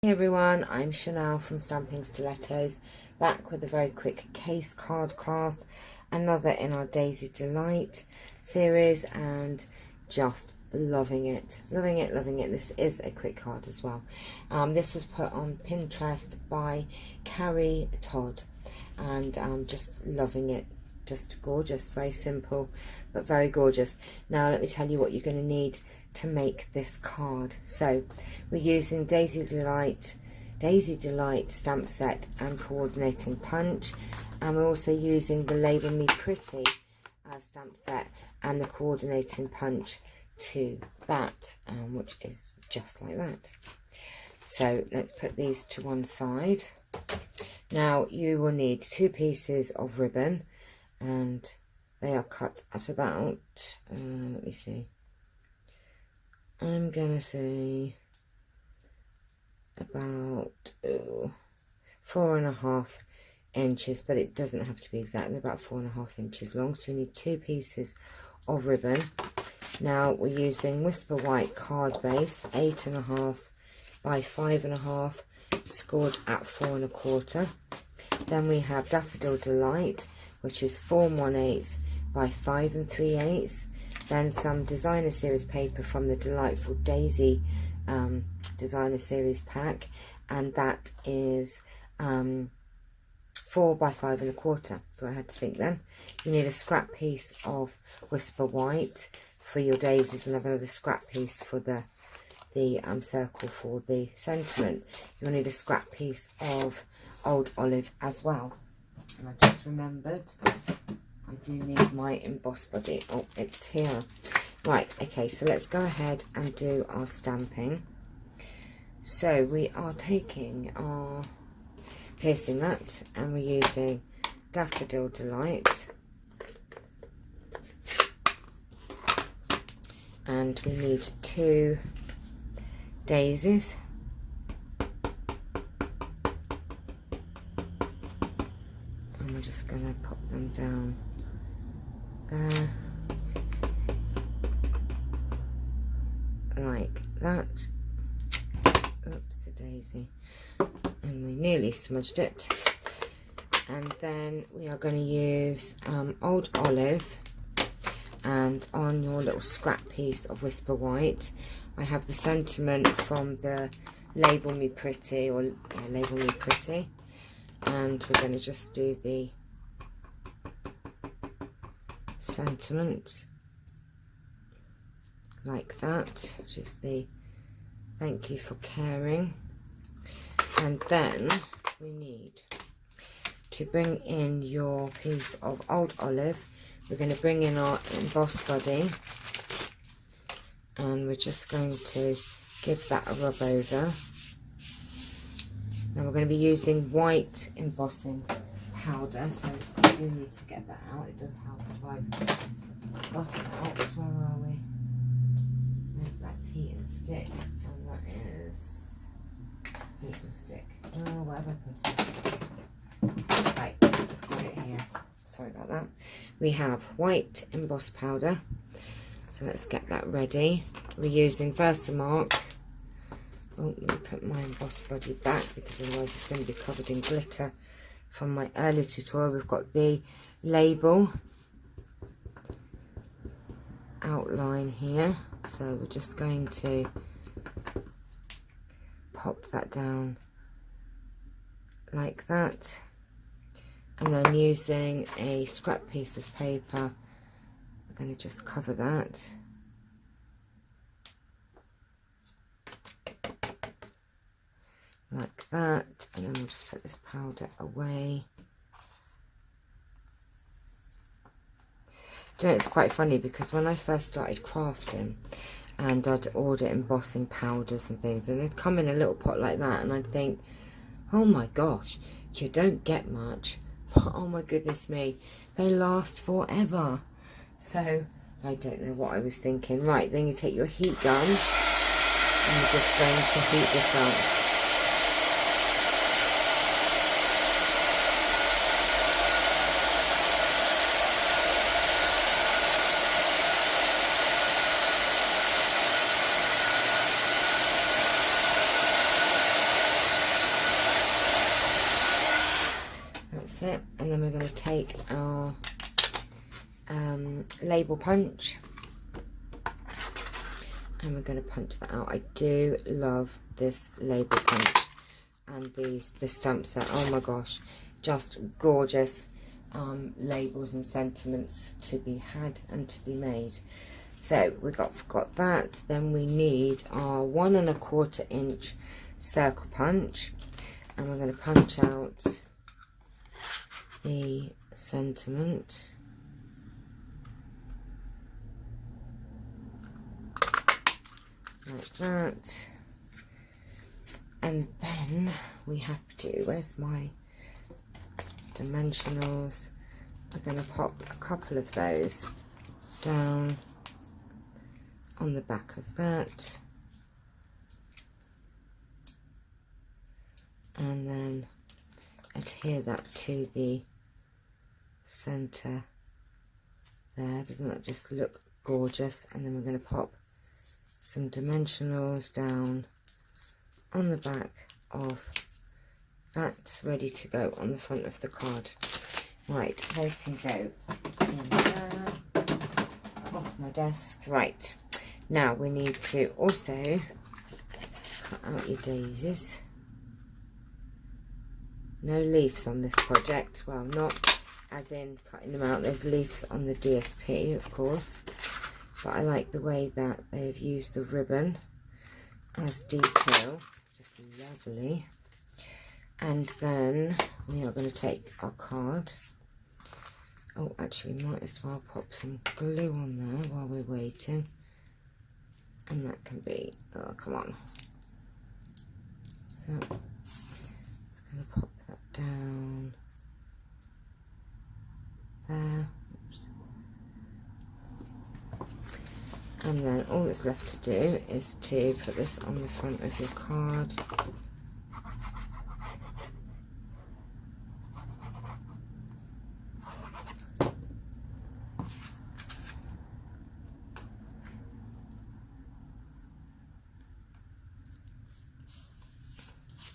Hey everyone, I'm Chanel from Stamping Stilettos, back with a very quick case card class, another in our Daisy Delight series, and just loving it. This is a quick card as well. This was put on Pinterest by Carrie Todd, and I'm just loving it. Just gorgeous, very simple but very gorgeous. Now let me tell you what you're going to need to make this card. So we're using Daisy Delight stamp set and coordinating punch, and we're also using the Label Me Pretty stamp set and the coordinating punch to that, which is just like that. So let's put these to one side. Now you will need 2 pieces of ribbon, and they are cut at about, let me see, I'm gonna say about 4.5 inches, but it doesn't have to be exactly, about 4.5 inches long. So you need 2 pieces of ribbon. Now we're using Whisper White card base, 8.5 by 5.5, scored at 4.25. Then we have Daffodil Delight, which is 4 1/8 by 5 3/8. Then some designer series paper from the Delightful Daisy designer series pack, and that is 4 by 5 1/4. So I had to think then. You need a scrap piece of Whisper White for your daisies, and another scrap piece for the circle for the sentiment. You'll need a scrap piece of Old Olive as well. And I just remembered I do need my emboss body. Oh, it's here. Right, okay, so let's go ahead and do our stamping. So we are taking our piercing mat, and we're using Daffodil Delight. And we need 2 daisies. And we're just going to pop them down there, like that. Oops, a daisy. And we nearly smudged it. And then we are going to use Old Olive, and on your little scrap piece of Whisper White, I have the sentiment from the Label Me Pretty, or Label Me Pretty. And we're going to just do the sentiment like that, which is the thank you for caring. And then we need to bring in your piece of Old Olive. We're going to bring in our emboss body, and we're just going to give that a rub over. Now we're going to be using white embossing powder, so I do need to get that out. It does help if I've got it out. Where are we? No, that's Heat and Stick, and that is Heat and Stick. Oh, whatever I put it. Right, I've got it here. Sorry about that. We have white emboss powder, so let's get that ready. We're using Versamark. Oh, let me put my emboss body back, because otherwise it's going to be covered in glitter from my earlier tutorial. We've got the label outline here, so we're just going to pop that down like that, and then using a scrap piece of paper, I'm going to just cover that. Like that, and then we'll just put this powder away. Do you know, it's quite funny, because when I first started crafting, and I'd order embossing powders and things, and they'd come in a little pot like that, and I'd think, oh my gosh, you don't get much, but oh my goodness me, they last forever. So I don't know what I was thinking. Right, then you take your heat gun, and you're just going to heat this up. That's it. And then we're going to take our label punch and we're going to punch that out. I do love this label punch and the stamp set. Oh my gosh, just gorgeous labels and sentiments to be had and to be made. So we got that. Then we need our 1 1/4 inch circle punch, and we're going to punch out the sentiment. Like that. And then we have to, where's my dimensionals? We're going to pop a couple of those down on the back of that. And then adhere that to the center there. Doesn't that just look gorgeous? And then we're going to pop some dimensionals down on the back of that, ready to go on the front of the card. Right, they can go in there, off my desk. Right, now we need to also cut out your daisies. No leaves on this project, well, not as in cutting them out. There's leaves on the DSP, of course, but I like the way that they've used the ribbon as detail. Just lovely. And then we are going to take our card. Oh, actually we might as well pop some glue on there while we're waiting. And that can be, oh come on. So, I'm going to pop that down there. Oops. And then all that's left to do is to put this on the front of your card.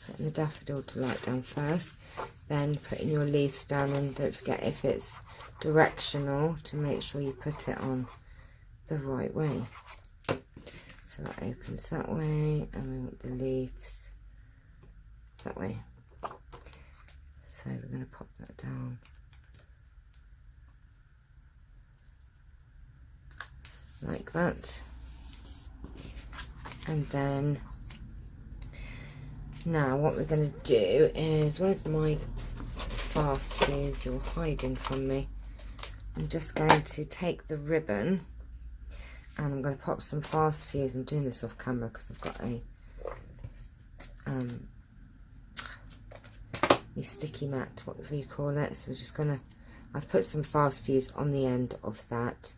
Putting the daffodil delight down first, then putting your leaves down, and don't forget, if it's directional, to make sure you put it on the right way. So that opens that way, and we want the leaves that way. So we're going to pop that down like that. And then now what we're going to do is, where's my fast fuse? You're hiding from me. I'm just going to take the ribbon and I'm going to pop some fast fuse. I'm doing this off camera because I've got a sticky mat, whatever you call it. So we're just going to, I've put some fast fuse on the end of that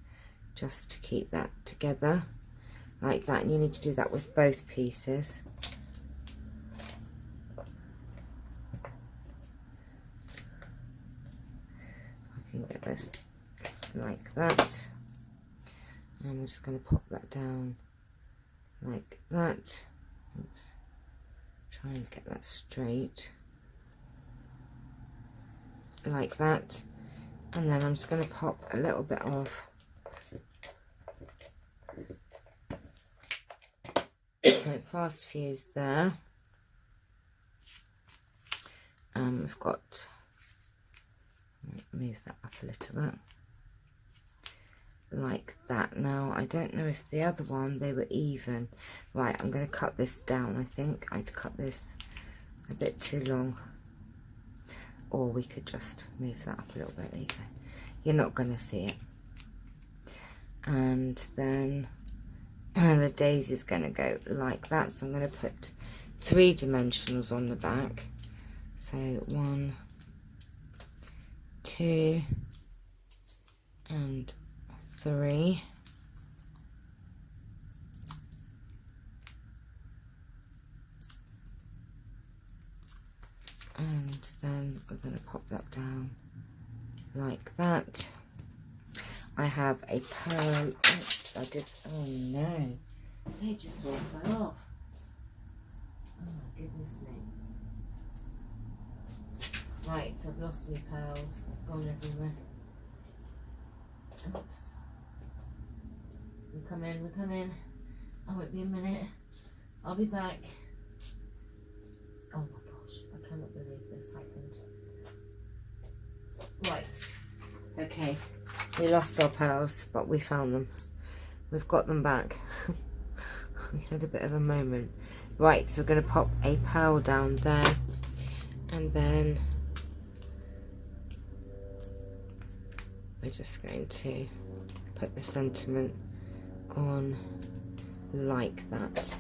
just to keep that together like that, and you need to do that with both pieces. I can get this like that, and we're just going to pop that down like that. Oops. Try and get that straight like that, and then I'm just going to pop a little bit of fast fuse there. We've got, move that up a little bit like that. Now I don't know if the other one, they were even. Right, I'm going to cut this down. I think I'd cut this a bit too long, or we could just move that up a little bit. There you go. You're not going to see it. And then the daisy is going to go like that, so I'm going to put 3 dimensionals on the back. So 1, 2 and 3. And then we're going to pop that down like that. I have a pearl. Oh, oh no, they just all fell off. Oh my goodness me. Right, I've lost my pearls. They've gone everywhere. Oops. We come in. I won't be a minute. I'll be back. Oh my gosh, I cannot believe this happened. Right. Okay. We lost our pearls, but we found them. We've got them back. We had a bit of a moment. Right, so we're going to pop a pearl down there, and then we're just going to put the sentiment on like that.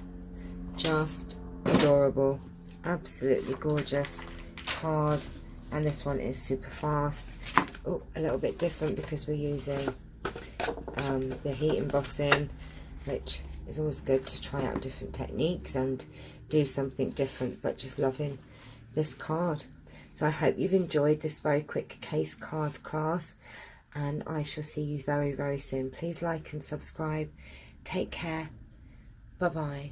Just adorable, absolutely gorgeous card. And this one is super fast. Oh, a little bit different because we're using the heat embossing, which is always good to try out different techniques and do something different, but just loving this card. So I hope you've enjoyed this very quick case card class, and I shall see you very, very soon. Please like and subscribe. Take care. Bye-bye.